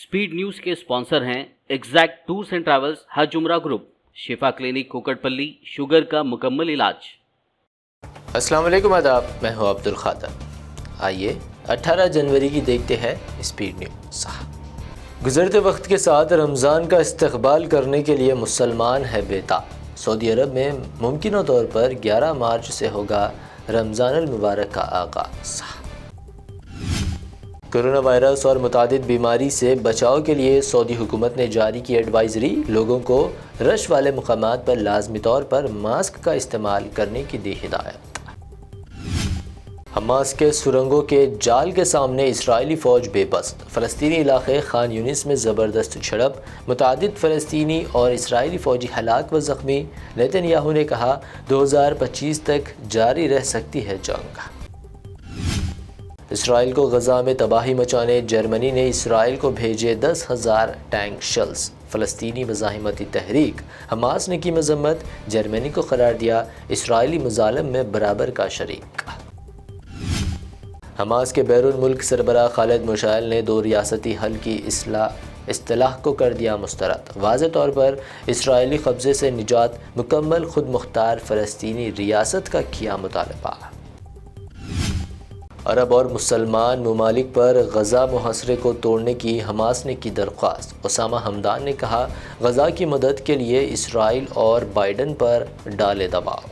Speed news के sponsor हैं exact tours and travels, हज उम्रा ग्रुप, शिफा क्लिनिक कुकटपल्ली, शुगर का मुकम्मल इलाज। अस्सलाम वालेकुम, आदाब। मैं हूं अब्दुल खादर। आइए 18 जनवरी की देखते हैं स्पीड न्यूज़। गुजरते वक्त के साथ रमज़ान का इस्तकबाल करने के लिए मुसलमान है बेताब। सऊदी अरब में मुमकिन तौर पर 11 मार्च से होगा रमज़ान अल मुबारक का आगाज़। कोरोना वायरस और मुतादिद बीमारी से बचाव के लिए सऊदी हुकूमत ने जारी की एडवाइजरी। लोगों को रश वाले मुकामात पर लाजमी तौर पर मास्क का इस्तेमाल करने की दी हिदायत। हमास के सुरंगों के जाल के सामने इसराइली फ़ौज बेबस। फ़लस्तीनी इलाक़े खान यूनिस में ज़बरदस्त झड़प, मुतादिद फ़लस्तीनी और इसराइली फ़ौजी हलाक व ज़ख्मी। नेतन्याहू ने कहा 2025 तक जारी रह सकती है जंग। इसराइल को गज़ा में तबाही मचाने जर्मनी ने इसराइल को भेजे 10,000 टैंक शेल्स। फ़लस्तीनी मज़ाहिमती तहरीक हमास ने की मजम्मत, जर्मनी को करार दिया इसराइली मुज़ालम में बराबर का शरीक। हमास के बैरून मुल्क सरबराह खालिद मुशाइल ने 2 रियासती हल की इस्तिलाह को कर दिया मुस्तरद। वाज़ेह तौर पर इसराइली कब्ज़े से निजात, मुकम्मल खुद मुख्तार फ़लस्तीनी रियासत का किया मुतालबा। अरब और मुसलमान ममालिक पर गज़ा मुहासरे को तोड़ने की हमास ने की दरख्वास्त। उसामा हमदान ने कहा गज़ा की मदद के लिए इसराइल और बाइडन पर डाले दबाव।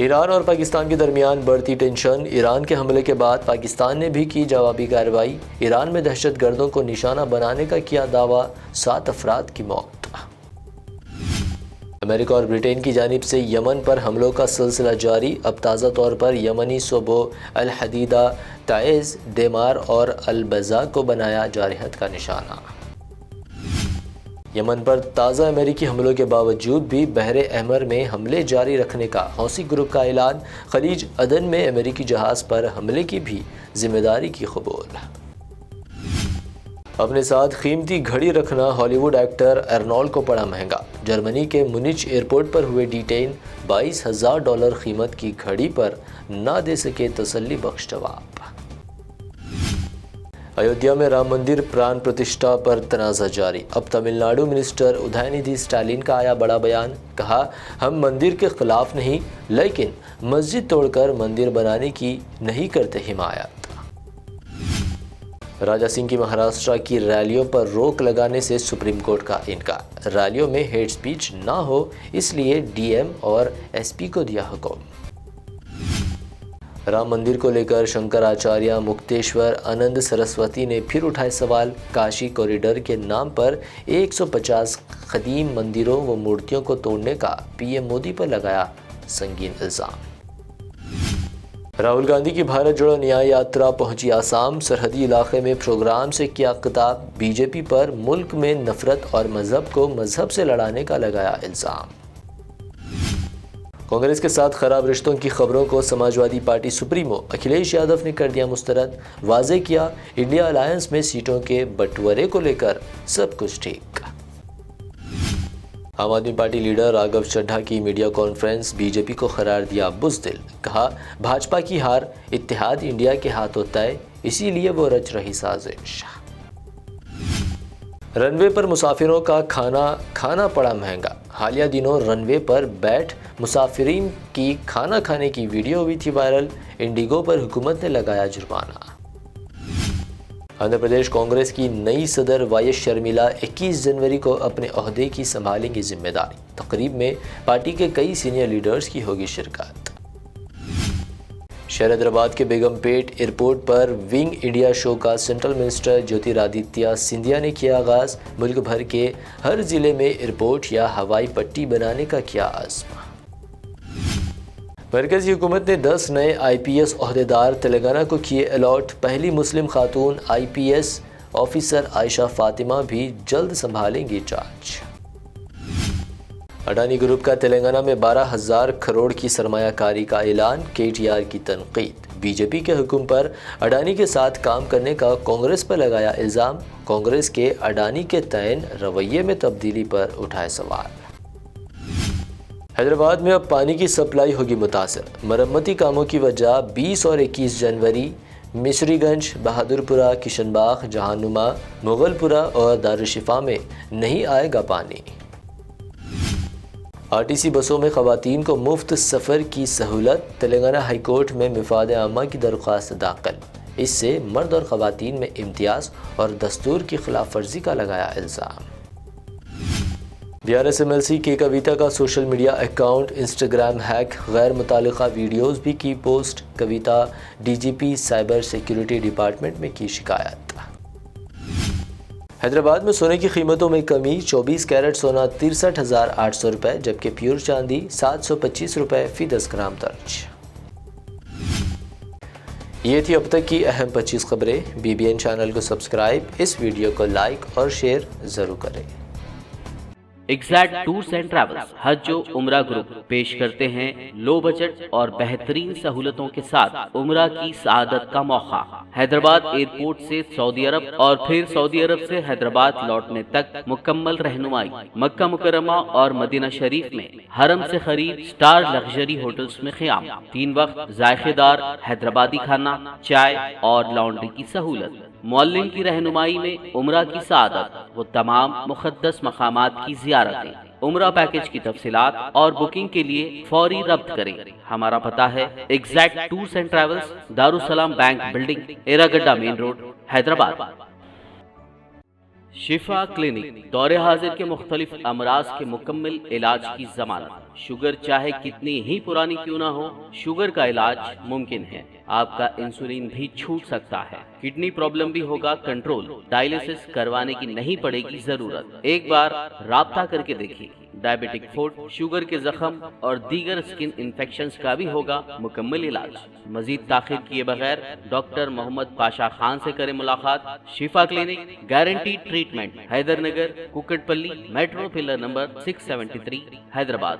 ईरान और पाकिस्तान के दरमियान बढ़ती टेंशन। ईरान के हमले के बाद पाकिस्तान ने भी की जवाबी कार्रवाई। ईरान में दहशत गर्दों को निशाना बनाने का किया दावा, 7 अफराद की मौत। अमेरिका और ब्रिटेन की जानिब से यमन पर हमलों का सिलसिला जारी। अब ताज़ा तौर पर यमनी सूबों अल हदीदा, ताइज़, डेमार और अल बज़ा को बनाया जारहत का निशाना। यमन पर ताज़ा अमेरिकी हमलों के बावजूद भी बहरे अहमर में हमले जारी रखने का हौसी ग्रुप का ऐलान। खलीज अदन में अमेरिकी जहाज़ पर हमले की भी जिम्मेदारी की कबूल। अपने साथ कीमती घड़ी रखना हॉलीवुड एक्टर अर्नोल्ड को पड़ा महंगा। जर्मनी के मुनिच एयरपोर्ट पर हुए डिटेन, $22,000 कीमत की घड़ी पर ना दे सके तसल्ली बख्श जवाब। अयोध्या में राम मंदिर प्राण प्रतिष्ठा पर तनाज़ा जारी। अब तमिलनाडु मिनिस्टर उदयनिधि स्टालिन का आया बड़ा बयान। कहा हम मंदिर के खिलाफ नहीं, लेकिन मस्जिद तोड़कर मंदिर बनाने की नहीं करते हिमायत। राजा सिंह की महाराष्ट्र की रैलियों पर रोक लगाने से सुप्रीम कोर्ट का इनकार। रैलियों में हेट स्पीच ना हो इसलिए डीएम और एसपी को दिया हुक्म। राम मंदिर को लेकर शंकराचार्य, मुक्तेश्वर, आनंद सरस्वती ने फिर उठाए सवाल। काशी कॉरिडोर के नाम पर 150 कदीम मंदिरों व मूर्तियों को तोड़ने का पीएम मोदी पर लगाया संगीन इल्ज़ाम। राहुल गांधी की भारत जोड़ो न्याय यात्रा पहुंची आसाम। सरहदी इलाके में प्रोग्राम से किया खिताब। बीजेपी पर मुल्क में नफरत और मजहब को मजहब से लड़ाने का लगाया इल्ज़ाम। कांग्रेस के साथ खराब रिश्तों की खबरों को समाजवादी पार्टी सुप्रीमो अखिलेश यादव ने कर दिया मुस्तरद। वाज़ेह किया इंडिया अलायंस में सीटों के बंटवारे को लेकर सब कुछ ठीक। आम आदमी पार्टी लीडर राघव चड्ढा की मीडिया कॉन्फ्रेंस, बीजेपी को करार दिया बुज़दिल। कहा भाजपा की हार इत्तेहाद इंडिया के हाथों तय, इसीलिए वो रच रही साजिश। रनवे पर मुसाफिरों का खाना पड़ा महंगा। हालिया दिनों रनवे पर बैठ मुसाफिरीन की खाना खाने की वीडियो हुई थी वायरल। इंडिगो पर हुकूमत ने लगाया जुर्माना। आंध्र प्रदेश कांग्रेस की नई सदर वाई शर्मिला 21 जनवरी को अपने ओहदे की संभालेंगी जिम्मेदारी। तकरीब में पार्टी के कई सीनियर लीडर्स की होगी शिरकत। शहर हैदराबाद के बेगमपेट एयरपोर्ट पर विंग इंडिया शो का सेंट्रल मिनिस्टर ज्योतिरादित्य सिंधिया ने किया आगाज। मुल्क भर के हर जिले में एयरपोर्ट या हवाई पट्टी बनाने का किया अज़्म। मरकज़ी हुकूमत ने 10 नए IPS ओहदेदार तेलंगाना को किए अलॉट। पहली मुस्लिम खातून IPS ऑफिसर आयशा फातिमा भी जल्द संभालेंगी चार्ज। अडानी ग्रुप का तेलंगाना में 12,000 करोड़ की सरमायाकारी का ऐलान। KTR की तनकीद। बीजेपी के हुक्म पर अडानी के साथ काम करने का कांग्रेस पर लगाया इल्ज़ाम। कांग्रेस के अडानी के तयन रवैये में तब्दीली पर उठाए सवाल। हैदराबाद में अब पानी की सप्लाई होगी मुतासर। मरम्मती कामों की वजह 20 और 21 जनवरी مصری گنج، بہادر پورہ، کشن باغ، جہانما، مغل پورہ اور دارالشفا میں نہیں آئے گا پانی۔ RTC بسوں میں خواتین کو مفت سفر کی سہولت، تلنگانہ ہائی کورٹ میں مفاد عامہ کی درخواست داخل۔ اس سے مرد اور خواتین میں امتیاز اور دستور کی خلاف ورزی کا لگایا الزام۔ DRSMLC کے کویتا کا social media account Instagram hack, غیر متعلقہ ویڈیوز بھی کی پوسٹ، کویتا DGP سائبر سیکیورٹی ڈپارٹمنٹ میں کی شکایت۔ حیدرآباد میں سونے کی قیمتوں میں کمی، 24 کیرٹ سونا 63,800 روپے جبکہ پیور چاندی 725 روپے فی 10 گرام درج۔ یہ تھی اب تک کی اہم 25 خبریں۔ BBN چینل کو سبسکرائب، اس ویڈیو کو لائک اور شیئر ضرور کریں۔ ایگزیکٹ ٹورز اینڈ ٹریولز حج و عمرہ گروپ پیش کرتے ہیں لو بجٹ اور بہترین سہولتوں کے ساتھ عمرہ کی سعادت کا موقع۔ حیدرآباد ایئرپورٹ سے سعودی عرب اور پھر سعودی عرب سے حیدرآباد لوٹنے تک مکمل رہنمائی، مکہ مکرمہ اور مدینہ شریف میں حرم سے قریب سٹار لگژری ہوٹلز میں قیام، 3 وقت ذائقے دار حیدرآبادی کھانا، چائے اور لانڈری کی سہولت، معلم کی رہنمائی میں عمرہ کی سعادت، وہ تمام مقدس مقامات کی زیارتیں۔ عمرہ پیکج کی تفصیلات اور بکنگ کے لیے فوری رابطہ کریں۔ ہمارا پتہ ہے exact tours and travels, Darussalam bank building, Erragadda main road, Hyderabad. Shifa clinic دور حاضر کے مختلف امراض کے مکمل علاج کی ضمانت۔ شوگر چاہے کتنی ہی پرانی کیوں نہ ہو، شوگر کا علاج ممکن ہے۔ آپ کا انسولین بھی چھوٹ سکتا ہے، کڈنی پرابلم بھی ہوگا کنٹرول، ڈائلیسس کروانے کی نہیں پڑے گی ضرورت۔ ایک بار رابطہ کر کے دیکھیے۔ ڈائبیٹک فوڈ، شوگر کے زخم اور دیگر اسکن انفیکشنز کا بھی ہوگا مکمل علاج۔ مزید تاخیر کیے بغیر ڈاکٹر محمد پاشا خان سے کریں ملاقات۔ Shifa clinic, guaranteed treatment, Hyder Nagar, Kukatpally, metro pillar number 673، Hyderabad.